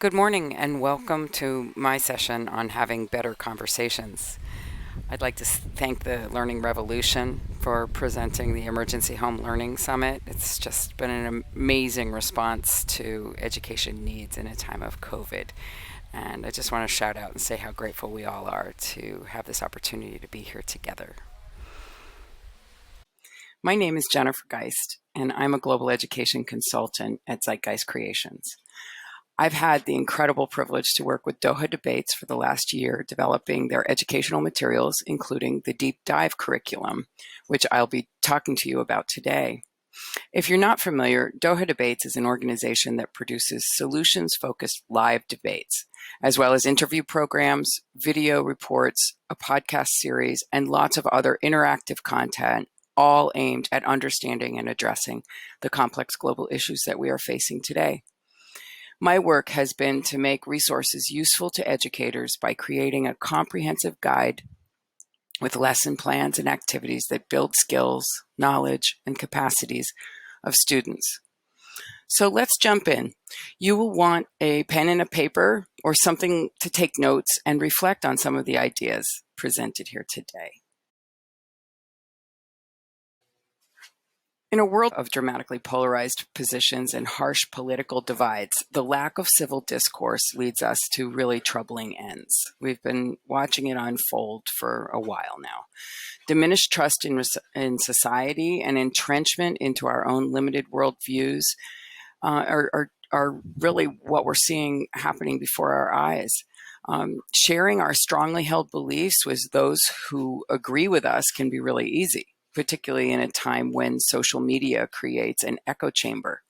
Good morning and welcome to my session on having better conversations. I'd like to thank the Learning Revolution for presenting the Emergency Home Learning Summit. It's just been an amazing response to education needs in a time of COVID. And I just want to shout out and say how grateful we all are to have this opportunity to be here together. My name is Jennifer Geist, and I'm a global education consultant at Geist Creations. I've had the incredible privilege to work with Doha Debates for the last year, developing their educational materials, including the deep dive curriculum, which I'll be talking to you about today. If you're not familiar, Doha Debates is an organization that produces solutions-focused live debates, as well as interview programs, video reports, a podcast series, and lots of other interactive content, all aimed at understanding and addressing the complex global issues that we are facing today. My work has been to make resources useful to educators by creating a comprehensive guide with lesson plans and activities that build skills, knowledge, and capacities of students. So let's jump in. You will want a pen and a paper or something to take notes and reflect on some of the ideas presented here today. In a world of dramatically polarized positions and harsh political divides, the lack of civil discourse leads us to really troubling ends. We've been watching it unfold for a while now. Diminished trust in society and entrenchment into our own limited worldviews are really what we're seeing happening before our eyes. Sharing our strongly held beliefs with those who agree with us can be really easy, particularly in a time when social media creates an echo chamber.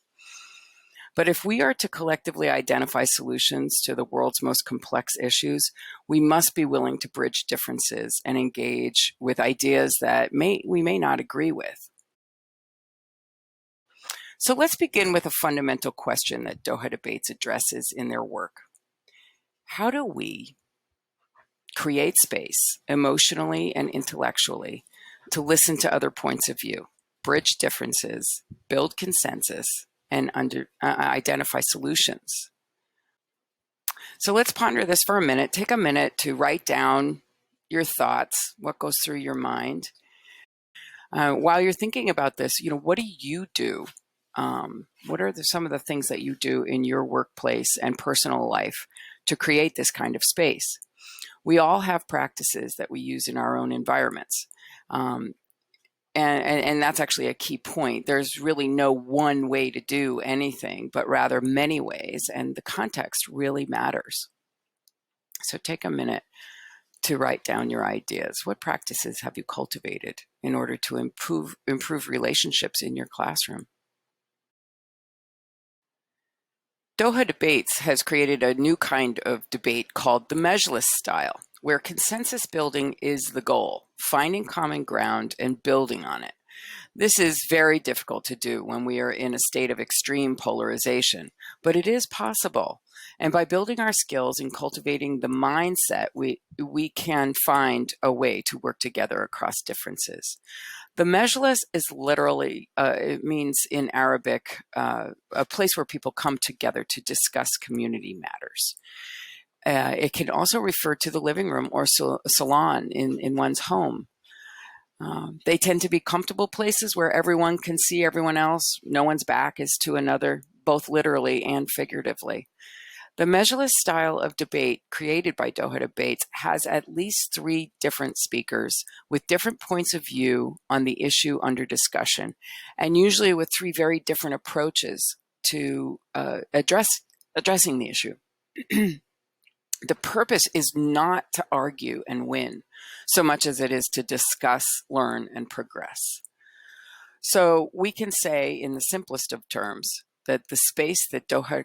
But if we are to collectively identify solutions to the world's most complex issues, we must be willing to bridge differences and engage with ideas that we may not agree with. So let's begin with a fundamental question that Doha Debates addresses in their work. How do we create space emotionally and intellectually to listen to other points of view, bridge differences, build consensus, and identify solutions? So let's ponder this for a minute. Take a minute to write down your thoughts, what goes through your mind. While you're thinking about this, what do you do? What are some of the things that you do in your workplace and personal life to create this kind of space? We all have practices that we use in our own environments. And that's actually a key point. There's really no one way to do anything, but rather many ways, and the context really matters. So take a minute to write down your ideas. What practices have you cultivated in order to improve relationships in your classroom? Doha Debates has created a new kind of debate called the Mejlis style, where consensus building is the goal, finding common ground and building on it. This is very difficult to do when we are in a state of extreme polarization, but it is possible. And by building our skills and cultivating the mindset, we can find a way to work together across differences. The Mejlis is literally, it means in Arabic, a place where people come together to discuss community matters. It can also refer to the living room or salon in one's home. They tend to be comfortable places where everyone can see everyone else. No one's back is to another, both literally and figuratively. The Mejlis style of debate created by Doha Debates has at least 3 different speakers with different points of view on the issue under discussion, and usually with 3 very different approaches to addressing the issue. The purpose is not to argue and win so much as it is to discuss, learn, and progress. So we can say in the simplest of terms that the space that Doha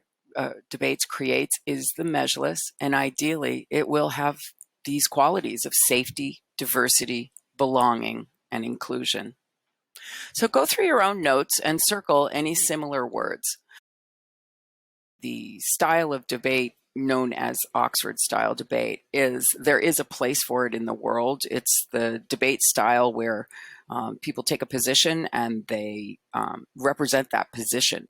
Debates creates is the Mejlis, and ideally it will have these qualities of safety, diversity, belonging, and inclusion. So go through your own notes and circle any similar words. The style of debate known as Oxford style debate there is a place for it in the world. It's the debate style where people take a position and they represent that position.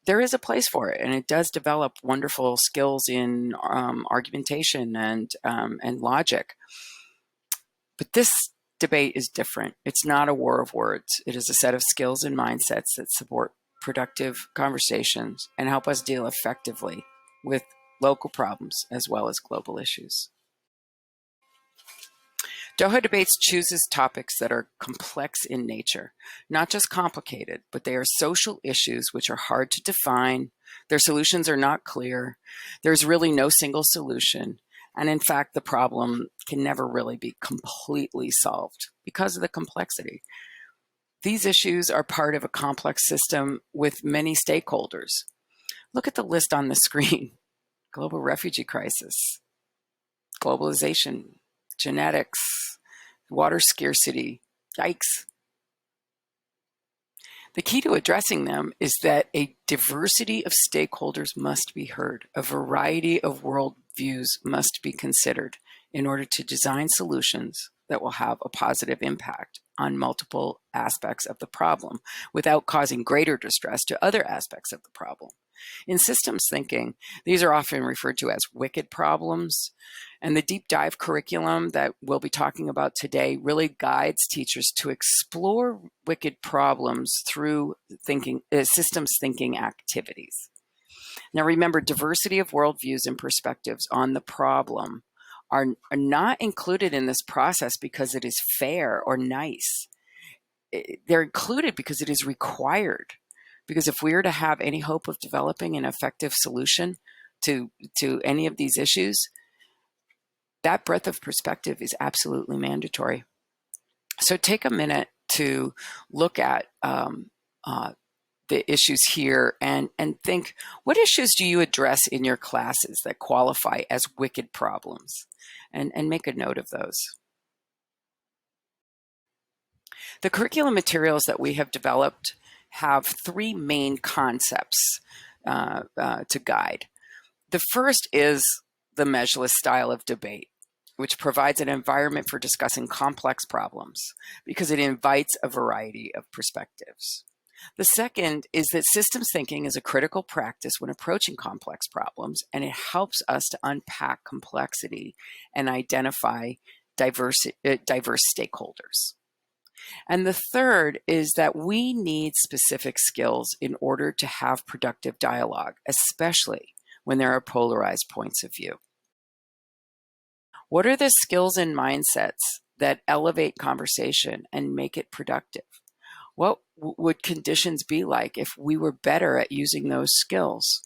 there is a place for it, and it does develop wonderful skills in argumentation and logic. But this debate is different. It's not a war of words. It is a set of skills and mindsets that support productive conversations and help us deal effectively with local problems as well as global issues. Doha Debates chooses topics that are complex in nature, not just complicated, but they are social issues which are hard to define. Their solutions are not clear. There's really no single solution. And in fact, the problem can never really be completely solved because of the complexity. These issues are part of a complex system with many stakeholders. Look at the list on the screen: global refugee crisis, globalization, genetics, water scarcity. Yikes. The key to addressing them is that a diversity of stakeholders must be heard. A variety of worldviews must be considered in order to design solutions that will have a positive impact on multiple aspects of the problem without causing greater distress to other aspects of the problem. In systems thinking, these are often referred to as wicked problems, and the deep dive curriculum that we'll be talking about today really guides teachers to explore wicked problems through systems thinking activities. Now remember, diversity of worldviews and perspectives on the problem are not included in this process because it is fair or nice. They're included because it is required. Because if we are to have any hope of developing an effective solution to any of these issues, that breadth of perspective is absolutely mandatory. So take a minute to look at the issues here and think, what issues do you address in your classes that qualify as wicked problems? And make a note of those. The curriculum materials that we have developed have three main concepts to guide. The first is the measureless style of debate, which provides an environment for discussing complex problems because it invites a variety of perspectives. The second is that systems thinking is a critical practice when approaching complex problems, and it helps us to unpack complexity and identify diverse stakeholders. And the third is that we need specific skills in order to have productive dialogue, especially when there are polarized points of view. What are the skills and mindsets that elevate conversation and make it productive? What would conditions be like if we were better at using those skills?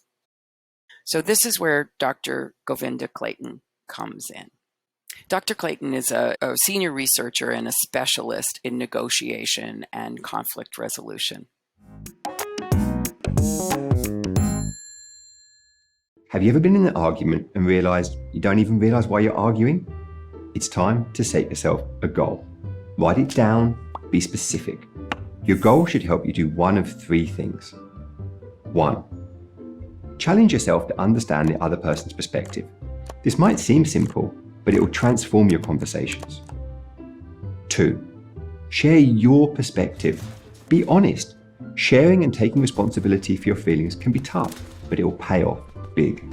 So this is where Dr. Govinda Clayton comes in. Dr. Clayton is a senior researcher and a specialist in negotiation and conflict resolution. Have you ever been in an argument and realized you don't even realize why you're arguing? It's time to set yourself a goal. Write it down, be specific. Your goal should help you do one of three things. 1. Challenge yourself to understand the other person's perspective. This might seem simple, but it will transform your conversations. 2. Share your perspective. Be honest. Sharing and taking responsibility for your feelings can be tough, but it will pay off big.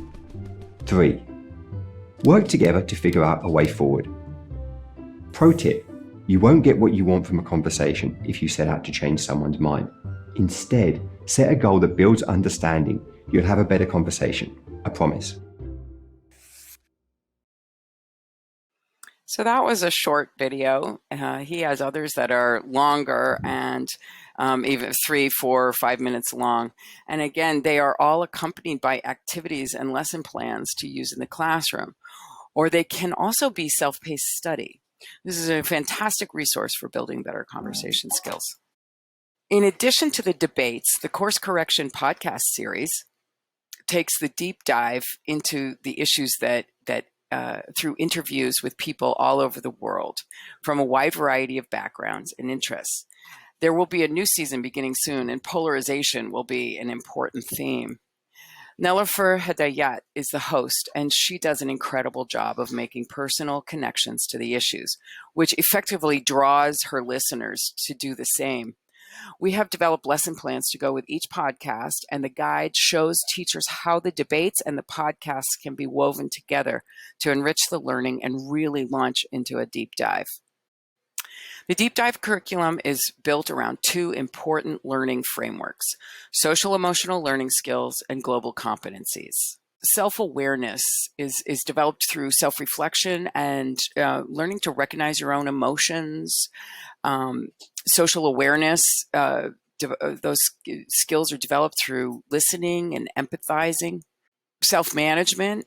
3. Work together to figure out a way forward. Pro tip: you won't get what you want from a conversation if you set out to change someone's mind. Instead, set a goal that builds understanding. You'll have a better conversation. I promise. So that was a short video. He has others that are longer and even 3, 4, 5 minutes long. And again, they are all accompanied by activities and lesson plans to use in the classroom, or they can also be self-paced study. This is a fantastic resource for building better conversation skills. In addition to the debates, the Course Correction podcast series takes the deep dive into the issues that through interviews with people all over the world from a wide variety of backgrounds and interests. There will be a new season beginning soon, and polarization will be an important theme. Nelofer Hedayat is the host, and she does an incredible job of making personal connections to the issues, which effectively draws her listeners to do the same. We have developed lesson plans to go with each podcast, and the guide shows teachers how the debates and the podcasts can be woven together to enrich the learning and really launch into a deep dive. The deep dive curriculum is built around two important learning frameworks: social emotional learning skills and global competencies. Self-awareness is developed through self-reflection and learning to recognize your own emotions. Social awareness, those skills are developed through listening and empathizing. Self-management,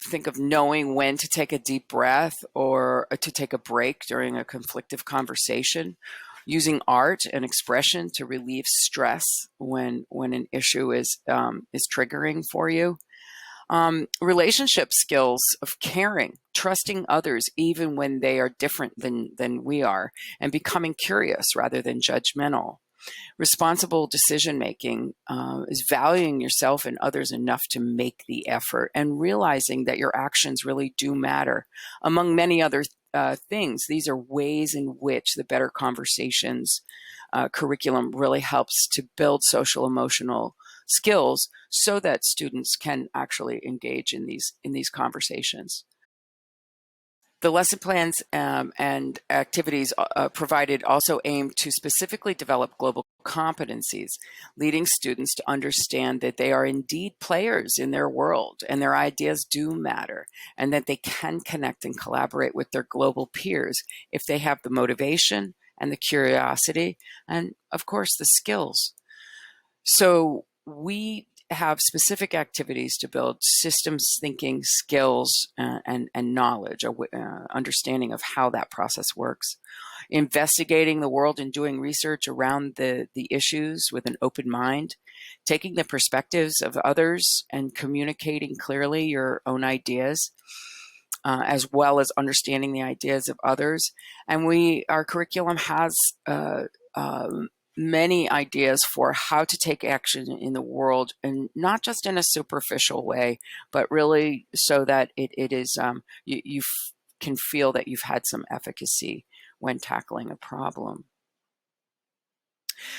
think of knowing when to take a deep breath or to take a break during a conflictive conversation. Using art and expression to relieve stress when an issue is triggering for you. Relationship skills of caring, trusting others even when they are different than we are, and becoming curious rather than judgmental. Responsible decision making is valuing yourself and others enough to make the effort and realizing that your actions really do matter. Among many other things, these are ways in which the Better Conversations curriculum really helps to build social emotional skills so that students can actually engage in these conversations. The lesson plans and activities provided also aim to specifically develop global competencies, leading students to understand that they are indeed players in their world and their ideas do matter, and that they can connect and collaborate with their global peers if they have the motivation and the curiosity and, of course, the skills. So we have specific activities to build systems thinking skills and knowledge, understanding of how that process works, investigating the world and doing research around the issues with an open mind, taking the perspectives of others and communicating clearly your own ideas, as well as understanding the ideas of others. And our curriculum has many ideas for how to take action in the world, and not just in a superficial way, but really so that it is you can feel that you've had some efficacy when tackling a problem.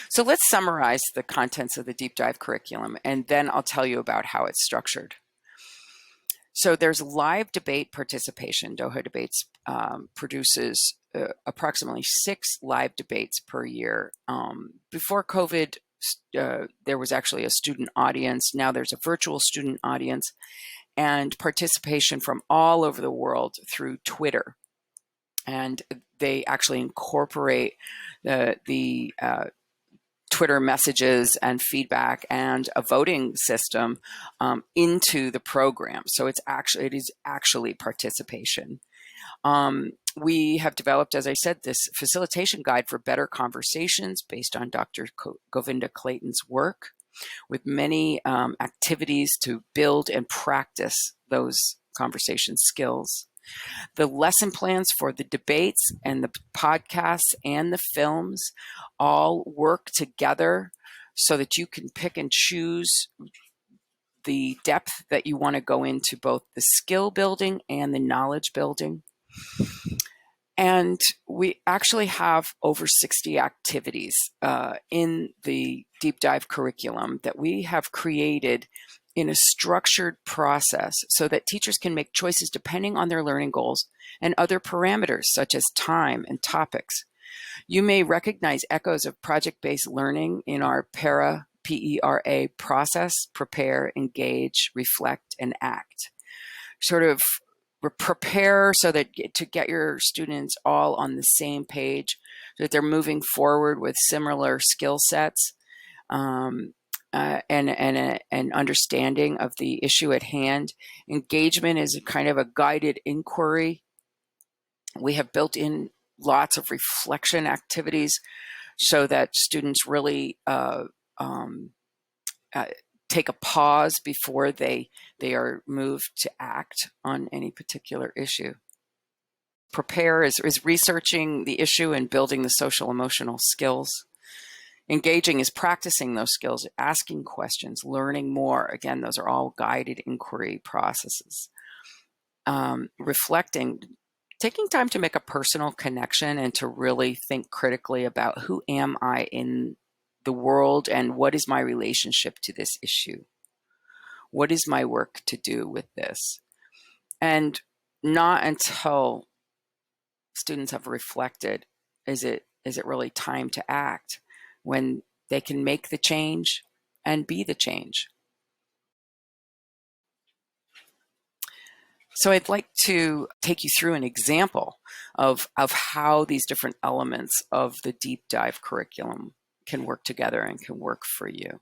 So let's summarize the contents of the deep dive curriculum, and then I'll tell you about how it's structured. So there's live debate participation. Doha Debates produces approximately 6 live debates per year. Before COVID, there was actually a student audience. Now there's a virtual student audience and participation from all over the world through Twitter. And they actually incorporate the Twitter messages and feedback and a voting system into the program. So it is actually participation. We have developed, as I said, this facilitation guide for better conversations based on Dr. Govinda Clayton's work, with many activities to build and practice those conversation skills. The lesson plans for the debates and the podcasts and the films all work together so that you can pick and choose the depth that you want to go into both the skill building and the knowledge building. And we actually have over 60 activities in the deep dive curriculum that we have created in a structured process so that teachers can make choices depending on their learning goals and other parameters such as time and topics. You may recognize echoes of project-based learning in our PERA process: prepare, engage, reflect, and act. Sort of prepare so that to get your students all on the same page, so that they're moving forward with similar skill sets. And an understanding of the issue at hand. Engagement is a kind of a guided inquiry. We have built in lots of reflection activities so that students really take a pause before they are moved to act on any particular issue. Prepare is researching the issue and building the social emotional skills. Engaging is practicing those skills, asking questions, learning more. Again, those are all guided inquiry processes. Reflecting, taking time to make a personal connection and to really think critically about who am I in the world and what is my relationship to this issue? What is my work to do with this? And not until students have reflected is it really time to act when they can make the change and be the change. So I'd like to take you through an example of how these different elements of the deep dive curriculum can work together and can work for you.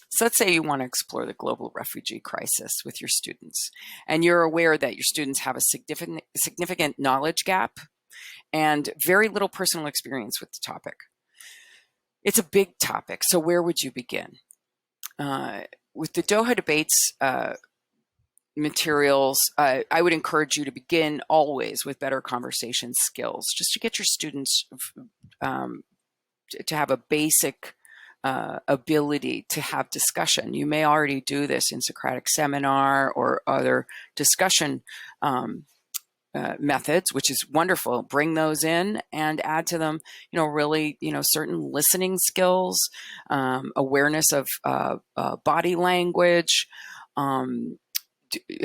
So let's say you want to explore the global refugee crisis with your students, and you're aware that your students have a significant knowledge gap and very little personal experience with the topic. It's a big topic, so where would you begin? With the Doha debates materials, I would encourage you to begin always with better conversation skills, just to get your students to have a basic ability to have discussion. You may already do this in Socratic Seminar or other discussion methods, which is wonderful. Bring those in and add to them, really, certain listening skills, awareness of body language,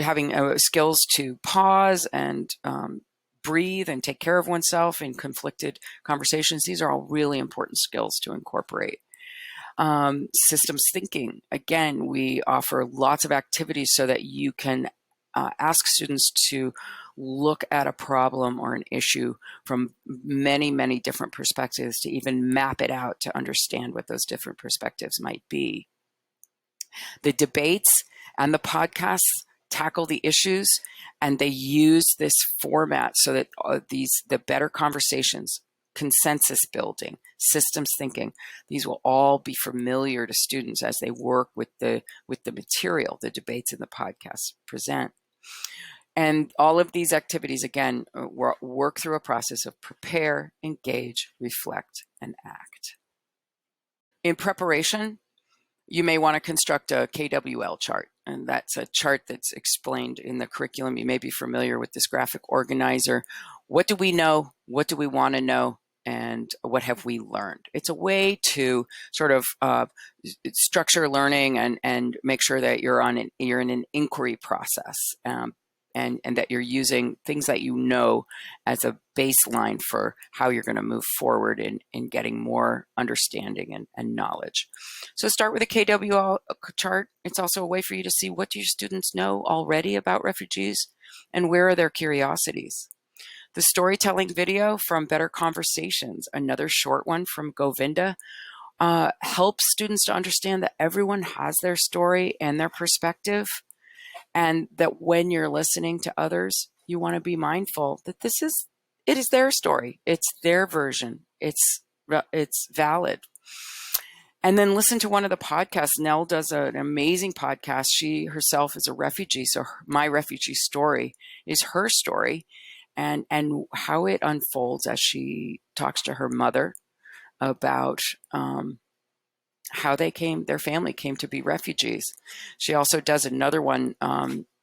having skills to pause and breathe and take care of oneself in conflicted conversations. These are all really important skills to incorporate. Systems thinking. Again, we offer lots of activities so that you can ask students to look at a problem or an issue from many, many different perspectives, to even map it out to understand what those different perspectives might be. The debates and the podcasts tackle the issues, and they use this format so that the better conversations, consensus building, systems thinking, these will all be familiar to students as they work with the material the debates and the podcasts present. And all of these activities, again, work through a process of prepare, engage, reflect, and act. In preparation, you may want to construct a KWL chart, and that's a chart that's explained in the curriculum. You may be familiar with this graphic organizer. What do we know? What do we want to know? And what have we learned? It's a way to sort of structure learning and make sure that you're in an inquiry process, and that you're using things that you know as a baseline for how you're going to move forward in getting more understanding and knowledge. So start with a KWL chart. It's also a way for you to see, what do your students know already about refugees and where are their curiosities. The storytelling video from Better Conversations, another short one from Govinda, helps students to understand that everyone has their story and their perspective, and that when you're listening to others, you want to be mindful that it is their story, it's their version, it's valid. And then listen to one of the podcasts. Nell does an amazing podcast. She herself is a refugee, so My Refugee Story is her story, and how it unfolds as she talks to her mother about how their family came to be refugees. She also does another one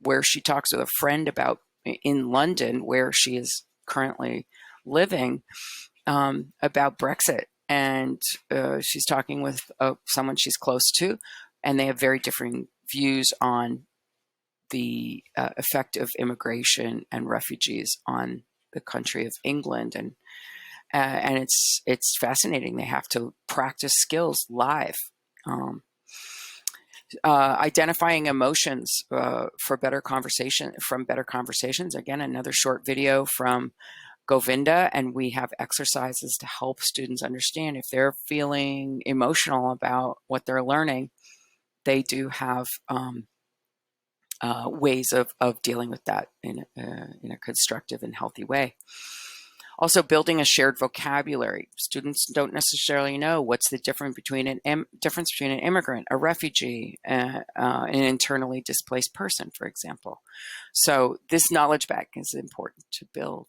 where she talks with a friend about, in London, where she is currently living, about Brexit. And she's talking with someone she's close to, and they have very differing views on the effect of immigration and refugees on the country of England. And it's fascinating. They have to practice skills live. Identifying emotions from Better Conversations. Again, another short video from Govinda, and we have exercises to help students understand if they're feeling emotional about what they're learning. They do have ways of dealing with that in a constructive and healthy way. Also, building a shared vocabulary. Students don't necessarily know what's the difference between an immigrant, a refugee, an internally displaced person, for example. So this knowledge bank is important to build.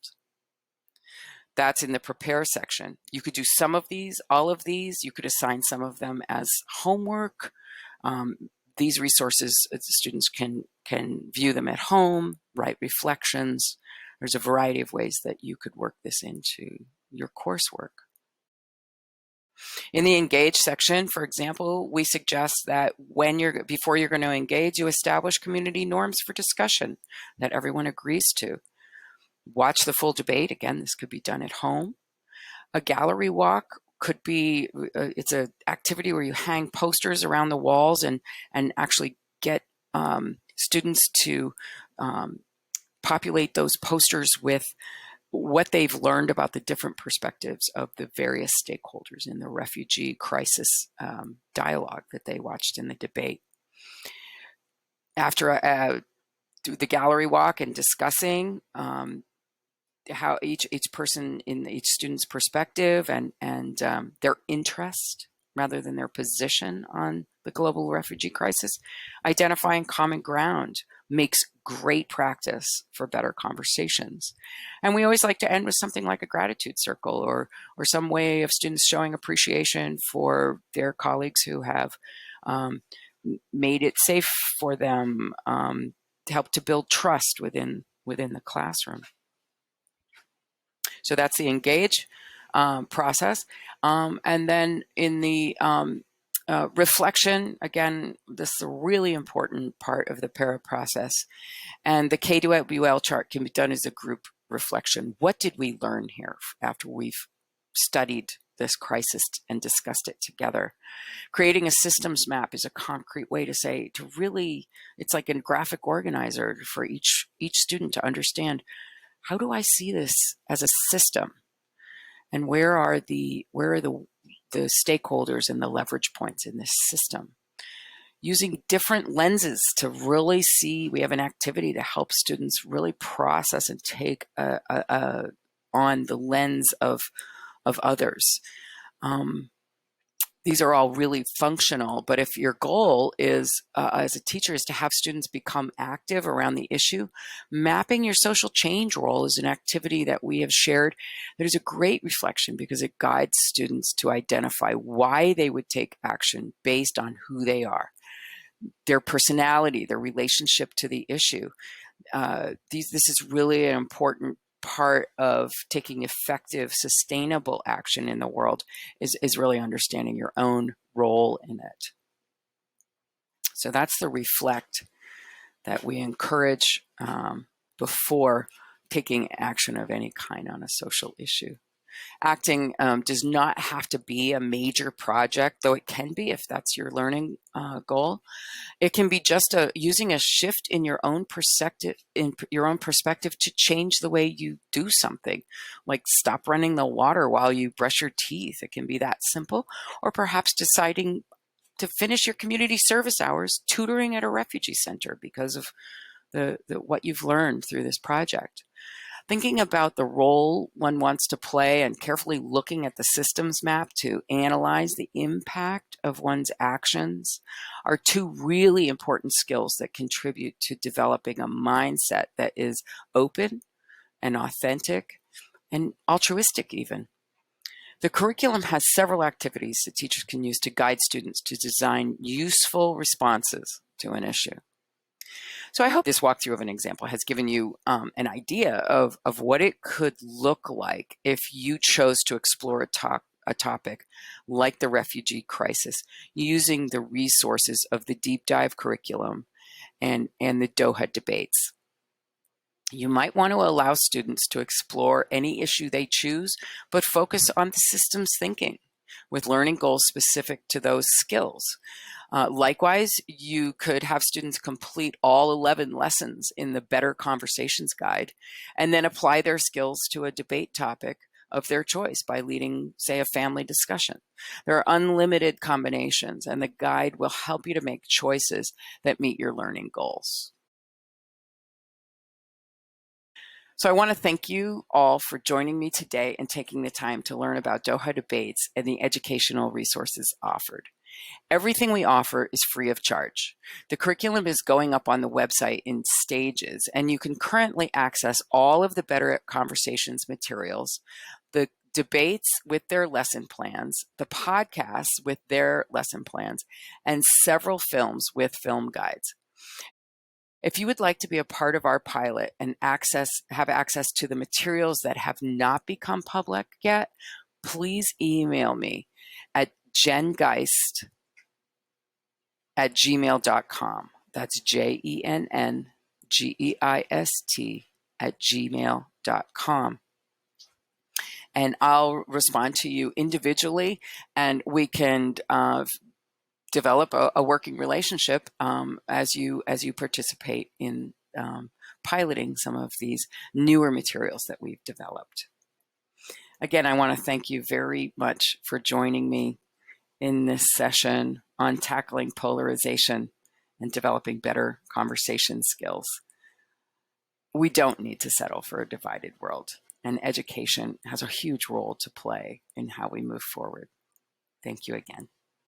That's in the prepare section. You could do some of these, all of these. You could assign some of them as homework. These resources, students can view them at home, write reflections. There's a variety of ways that you could work this into your coursework. In the engage section, for example, we suggest that before you're going to engage, you establish community norms for discussion that everyone agrees to. Watch the full debate. Again, this could be done at home. A gallery walk could be, it's an activity where you hang posters around the walls and actually get students to populate those posters with what they've learned about the different perspectives of the various stakeholders in the refugee crisis dialogue that they watched in the debate. After the gallery walk and discussing how each person in each student's perspective and their interest rather than their position on the global refugee crisis, identifying common ground makes great practice for better conversations. And we always like to end with something like a gratitude circle or some way of students showing appreciation for their colleagues who have made it safe for them to help to build trust within the classroom. So that's the engage process. And then in the reflection, again, this is a really important part of the para process. And the KWL chart can be done as a group reflection. What did we learn here after we've studied this crisis and discussed it together? Creating a systems map is a concrete way to really, it's like a graphic organizer for each student to understand, how do I see this as a system? And where are the stakeholders and the leverage points in this system? Using different lenses to really see, we have an activity to help students really process and take on the lens of others. These are all really functional, but if your goal is, as a teacher, is to have students become active around the issue, mapping your social change role is an activity that we have shared that is a great reflection because it guides students to identify why they would take action based on who they are, their personality, their relationship to the issue. This is really an important part of taking effective, sustainable action in the world is really understanding your own role in it. So that's the reflect that we encourage before taking action of any kind on a social issue. Acting does not have to be a major project, though it can be if that's your learning goal. It can be just using a shift in your own perspective, to change the way you do something, like stop running the water while you brush your teeth. It can be that simple, or perhaps deciding to finish your community service hours tutoring at a refugee center because of what you've learned through this project. Thinking about the role one wants to play and carefully looking at the systems map to analyze the impact of one's actions are two really important skills that contribute to developing a mindset that is open and authentic and altruistic even. The curriculum has several activities that teachers can use to guide students to design useful responses to an issue. So I hope this walkthrough of an example has given you an idea of what it could look like if you chose to explore a topic like the refugee crisis using the resources of the deep dive curriculum and the Doha debates. You might want to allow students to explore any issue they choose, but focus on the systems thinking with learning goals specific to those skills. Likewise, you could have students complete all 11 lessons in the Better Conversations Guide and then apply their skills to a debate topic of their choice by leading, say, a family discussion. There are unlimited combinations, and the guide will help you to make choices that meet your learning goals. So I want to thank you all for joining me today and taking the time to learn about Doha debates and the educational resources offered. Everything we offer is free of charge. The curriculum is going up on the website in stages, and you can currently access all of the Better Conversations materials, the debates with their lesson plans, the podcasts with their lesson plans, and several films with film guides. If you would like to be a part of our pilot and have access to the materials that have not become public yet, please email me at jengeist@gmail.com. That's JENNGEIST@gmail.com. And I'll respond to you individually, and we can develop a working relationship as you participate in piloting some of these newer materials that we've developed. Again, I want to thank you very much for joining me in this session on tackling polarization and developing better conversation skills. We don't need to settle for a divided world, and education has a huge role to play in how we move forward. Thank you again.